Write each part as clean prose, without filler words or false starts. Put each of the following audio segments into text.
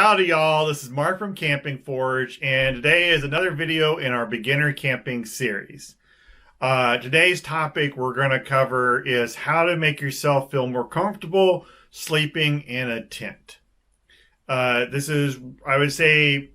Howdy y'all, this is Mark from Camping Forge, and today is another video in our beginner camping series. Today's topic we're going to cover is how to make yourself feel more comfortable sleeping in a tent. This is, I would say,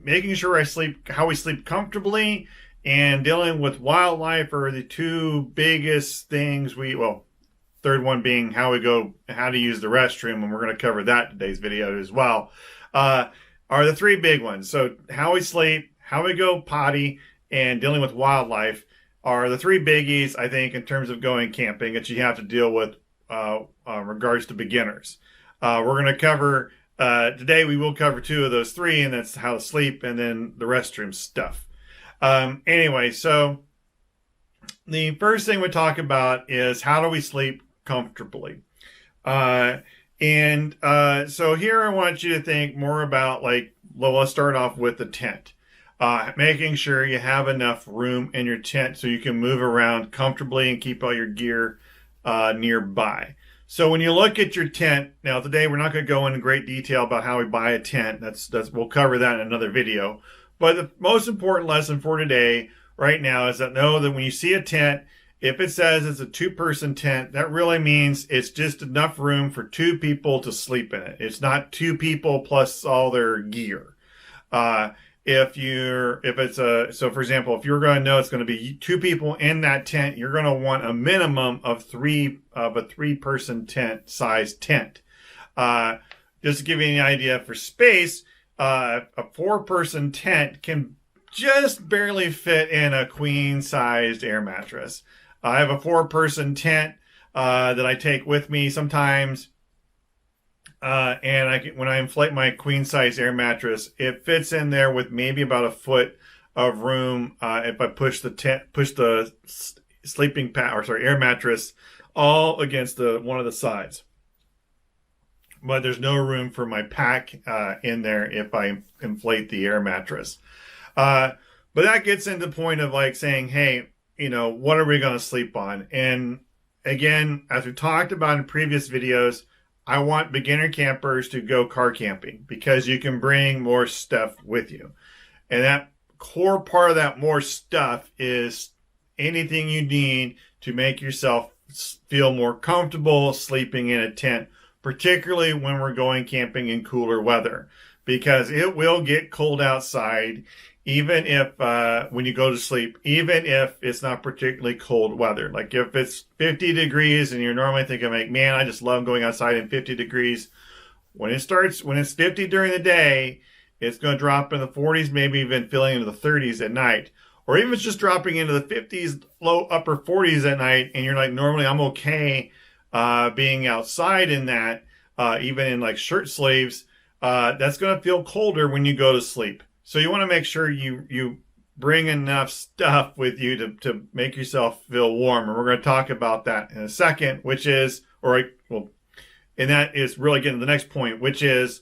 making sure how we sleep comfortably and dealing with wildlife are the two biggest things third one being how to use the restroom, and we're going to cover that in today's video as well. Are the three big ones. So how we sleep, how we go potty, and dealing with wildlife are the three biggies, I think, in terms of going camping that you have to deal with regards to beginners. We're going to cover, today we will cover two of those three, and that's how to sleep and then the restroom stuff. Anyway, so the first thing we talk about is how do we sleep comfortably? So here I want you to think more about, let's start off with the tent. Making sure you have enough room in your tent so you can move around comfortably and keep all your gear nearby. So when you look at your tent, now today we're not going to go into great detail about how we buy a tent. We'll cover that in another video. But the most important lesson for today right now is that know that when you see a tent, if it says it's a two-person tent, that really means it's just enough room for two people to sleep in it. It's not two people plus all their gear. So for example, if you're going to know it's going to be two people in that tent, you're going to want a minimum of a three-person tent size tent. Just to give you an idea for space, a four-person tent can just barely fit in a queen-sized air mattress. I have a four-person tent that I take with me sometimes, and when I inflate my queen-size air mattress, it fits in there with maybe about a foot of room if I push the sleeping pad air mattress all against one of the sides. But there's no room for my pack in there if I inflate the air mattress. But that gets into the point of saying, hey, what are we going to sleep on? And again, as we talked about in previous videos, I want beginner campers to go car camping because you can bring more stuff with you. And that core part of that more stuff is anything you need to make yourself feel more comfortable sleeping in a tent, particularly when we're going camping in cooler weather, because it will get cold outside, even if when you go to sleep, even if it's not particularly cold weather. Like if it's 50 degrees and you're normally thinking man, I just love going outside in 50 degrees. When it's 50 during the day, it's going to drop in the 40s, maybe even feeling into the 30s at night. Or even if it's just dropping into the 50s, low upper 40s at night, and you're like, normally I'm okay being outside in that, even in shirt sleeves, that's going to feel colder when you go to sleep. So you want to make sure you bring enough stuff with you to make yourself feel warm. And we're going to talk about that in a second, and that is really getting to the next point, which is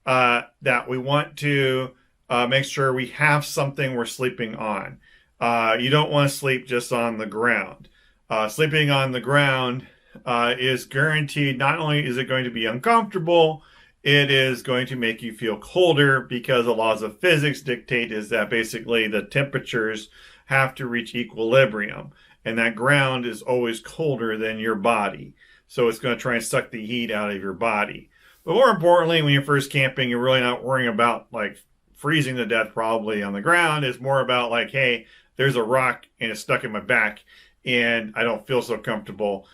that we want to make sure we have something we're sleeping on. You don't want to sleep just on the ground. Sleeping on the ground is guaranteed, not only is it going to be uncomfortable, it is going to make you feel colder because the laws of physics dictate is that basically the temperatures have to reach equilibrium, and that ground is always colder than your body. So it's going to try and suck the heat out of your body. But more importantly, when you're first camping, you're really not worrying about freezing to death probably on the ground. It's more about hey, there's a rock and it's stuck in my back and I don't feel so comfortable.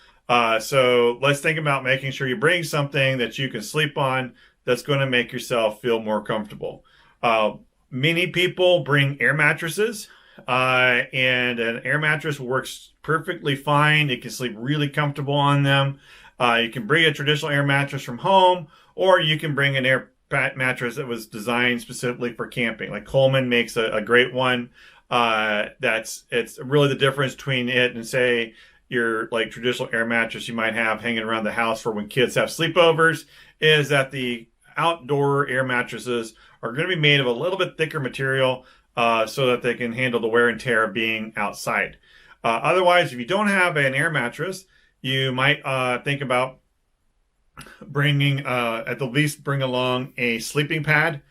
So let's think about making sure you bring something that you can sleep on that's going to make yourself feel more comfortable. Many people bring air mattresses, and an air mattress works perfectly fine. It can sleep really comfortable on them. You can bring a traditional air mattress from home, or you can bring an air mattress that was designed specifically for camping. Like Coleman makes a great one. It's really the difference between it and say your traditional air mattress you might have hanging around the house for when kids have sleepovers, is that the outdoor air mattresses are going to be made of a little bit thicker material so that they can handle the wear and tear of being outside. Otherwise, if you don't have an air mattress, you might think about bringing at the least bring along a sleeping pad.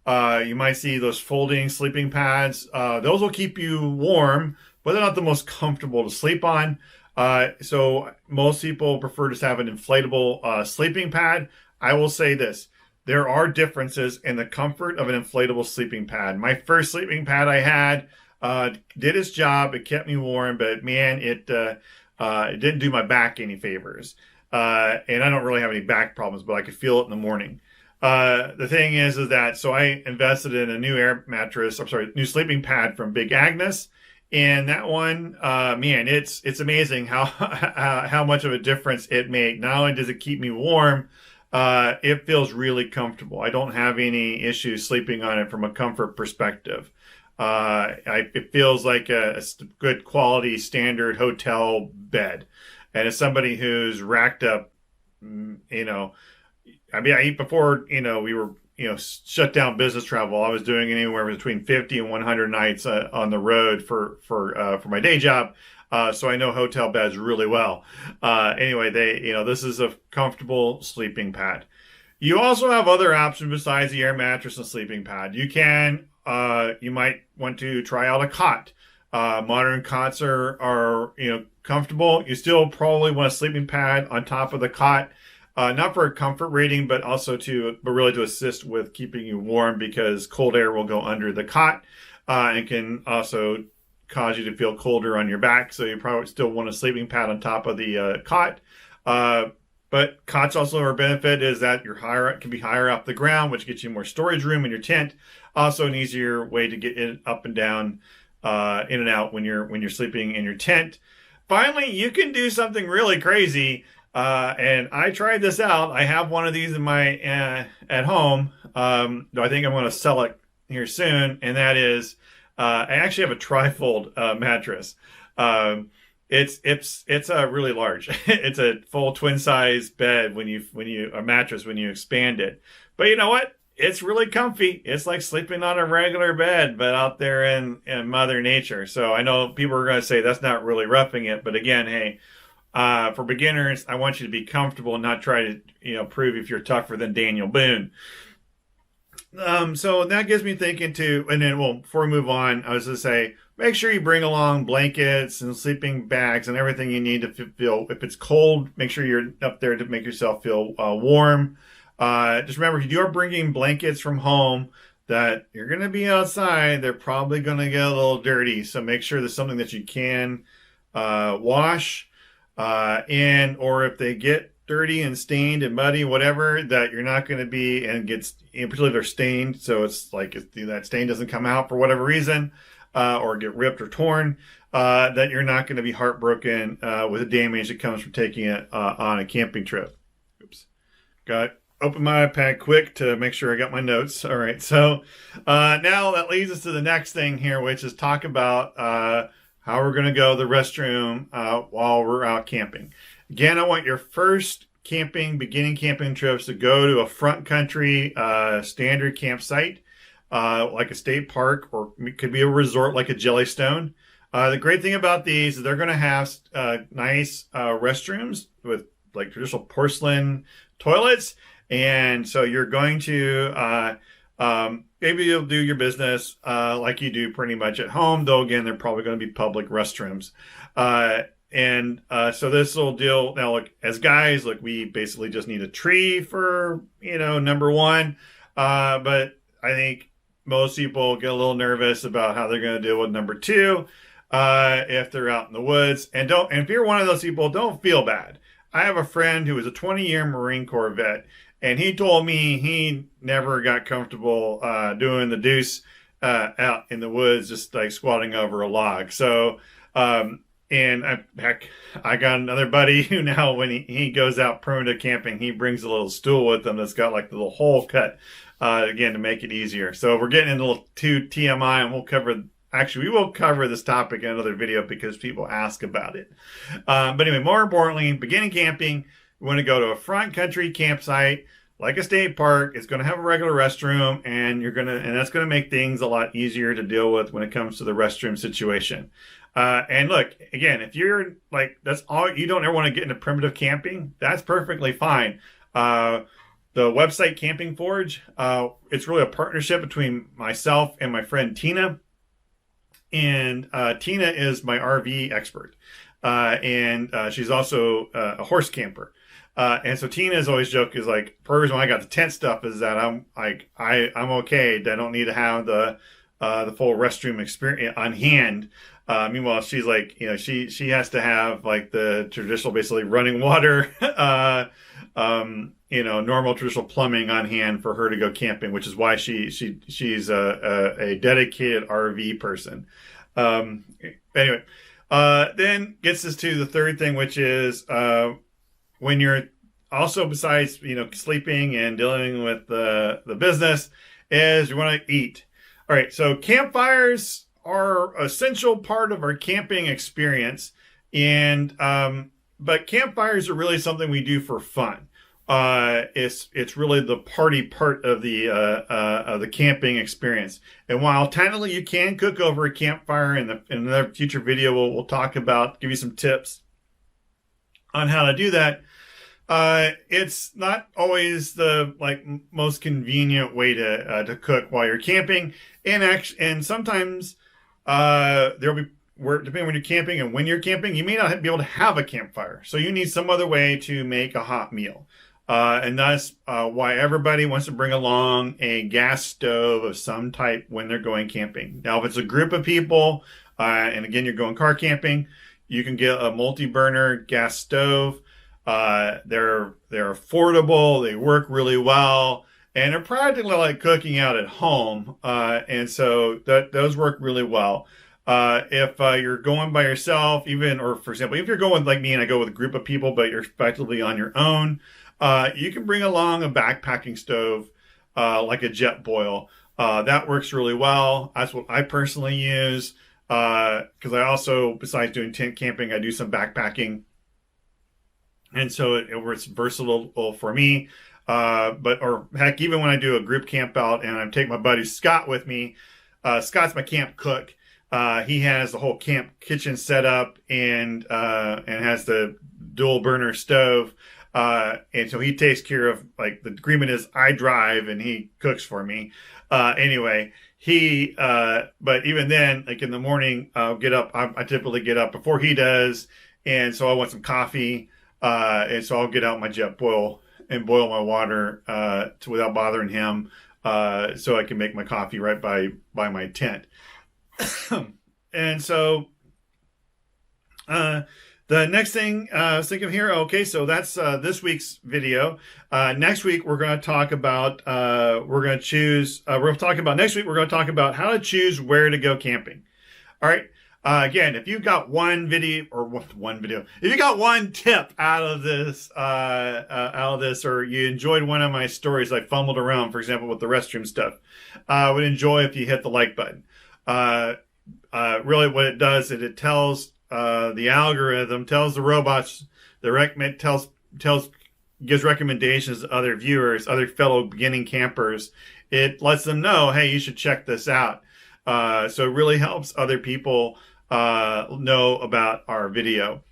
You might see those folding sleeping pads. Those will keep you warm, but they're not the most comfortable to sleep on. So most people prefer to have an inflatable sleeping pad. I will say this. There are differences in the comfort of an inflatable sleeping pad. My first sleeping pad I had did its job. It kept me warm, but man, it didn't do my back any favors. And I don't really have any back problems, but I could feel it in the morning. The thing is that so I invested in a new air mattress. I'm sorry, new sleeping pad from Big Agnes, and that one, man, it's amazing how how much of a difference it made. Not only does it keep me warm, it feels really comfortable. I don't have any issues sleeping on it from a comfort perspective. It feels like a good quality standard hotel bed. And as somebody who's racked up, you know, I mean, before, we were, shut down business travel. I was doing anywhere between 50 and 100 nights on the road for my day job. So I know hotel beds really well. Anyway, this is a comfortable sleeping pad. You also have other options besides the air mattress and sleeping pad. You might want to try out a cot. Modern cots are comfortable. You still probably want a sleeping pad on top of the cot, not for a comfort rating, but really to assist with keeping you warm, because cold air will go under the cot, and can also cause you to feel colder on your back. So you probably still want a sleeping pad on top of the cot. But cots also are a benefit is that can be higher off the ground, which gets you more storage room in your tent. Also an easier way to get in, up and down, in and out when you're sleeping in your tent. Finally, you can do something really crazy. And I tried this out. I have one of these in my at home. Though I think I'm going to sell it here soon. And that is, I actually have a trifold mattress. It's a really large. It's a full twin size bed when you expand it. But you know what? It's really comfy. It's like sleeping on a regular bed, but out there in Mother Nature. So I know people are going to say that's not really roughing it, but again, hey, for beginners, I want you to be comfortable and not try to prove if you're tougher than Daniel Boone. So that gets me thinking too. And then, before we move on, I was going to say, make sure you bring along blankets and sleeping bags and everything you need to feel. If it's cold, make sure you're up there to make yourself feel warm. Just remember, if you are bringing blankets from home that you're going to be outside, they're probably going to get a little dirty. So make sure there's something that you can wash, or if they get dirty and stained and muddy, whatever, that you're not going to be, and particularly they're stained. So it's like if that stain doesn't come out for whatever reason, or get ripped or torn, that you're not going to be heartbroken with the damage that comes from taking it on a camping trip. Oops. Open my iPad quick to make sure I got my notes. All right. So now that leads us to the next thing here, which is talk about how we're going to go to the restroom while we're out camping. Again, I want your first beginning camping trips to go to a front country standard campsite, like a state park, or it could be a resort like a Jellystone. The great thing about these is they're going to have nice restrooms with like traditional porcelain toilets. And so you're going to, maybe you'll do your business like you do pretty much at home, though again, they're probably going to be public restrooms. So this will deal, now look, as guys, look, we basically just need a tree for, number one. But I think most people get a little nervous about how they're going to deal with number two, if they're out in the woods. And if you're one of those people, don't feel bad. I have a friend who was a 20-year Marine Corps vet, and he told me he never got comfortable doing the deuce out in the woods, just like squatting over a log. So, and I got another buddy who now when he goes out primitive camping, he brings a little stool with him that's got like the little hole cut, again, to make it easier. So we're getting into a little too TMI, and we will cover this topic in another video because people ask about it. But anyway, more importantly, beginning camping, you want to go to a front country campsite like a state park. It's going to have a regular restroom, and that's going to make things a lot easier to deal with when it comes to the restroom situation. And look, again, if you're like, that's all, you don't ever want to get into primitive camping, that's perfectly fine. The website Camping Forge, it's really a partnership between myself and my friend Tina. And Tina is my RV expert. And she's also a horse camper. And so Tina's always joke is like, part of the reason why I got the tent stuff is that I'm okay. I don't need to have the full restroom experience on hand. Meanwhile, she's like, she has to have like the traditional, basically running water, normal traditional plumbing on hand for her to go camping, which is why she's a dedicated RV person. Anyway, then gets us to the third thing, which is when you're also, besides sleeping and dealing with the business, is you want to eat. All right, so campfires are an essential part of our camping experience, and but campfires are really something we do for fun. It's really the party part of the camping experience. And while technically you can cook over a campfire, in another future video we'll talk about, give you some tips on how to do that. It's not always the most convenient way to cook while you're camping, and sometimes there'll be depending on when you're camping and when you're camping, you may not be able to have a campfire, so you need some other way to make a hot meal. And that's why everybody wants to bring along a gas stove of some type when they're going camping. Now, if it's a group of people, and again you're going car camping, you can get a multi-burner gas stove. They're affordable, they work really well, and they're practically like cooking out at home. And so those work really well. If you're going by yourself, or for example, if you're going like me and I go with a group of people, but you're effectively on your own, you can bring along a backpacking stove, like a jet boil. That works really well. That's what I personally use. Because I also, besides doing tent camping, I do some backpacking. And so it works versatile for me. Or heck, even when I do a group camp out and I take my buddy Scott with me, Scott's my camp cook. He has the whole camp kitchen set up and has the dual burner stove. And so he takes care of, the agreement is I drive and he cooks for me. Anyway, but even then, in the morning, I'll get up. I typically get up before he does. And so I want some coffee. And so I'll get out my jet boil and boil my water, without bothering him. So I can make my coffee right by my tent. And so, the next thing I was thinking here, okay, so that's this week's video. Next week we're going to talk about next week we're going to talk about how to choose where to go camping. All right. Again, if you've got one video, if you got one tip out of this, or you enjoyed one of my stories, I fumbled around, for example, with the restroom stuff, I would enjoy if you hit the like button. Really what it does is it tells the algorithm, tells the robots, gives recommendations to other viewers, other fellow beginning campers. It lets them know, hey, you should check this out. So it really helps other people know about our video.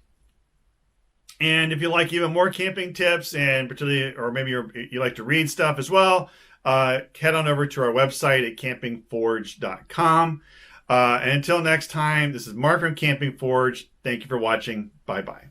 And if you like even more camping tips, and particularly, or maybe you like to read stuff as well, head on over to our website at campingforge.com. And until next time, this is Mark from Camping Forge. Thank you for watching. Bye-bye.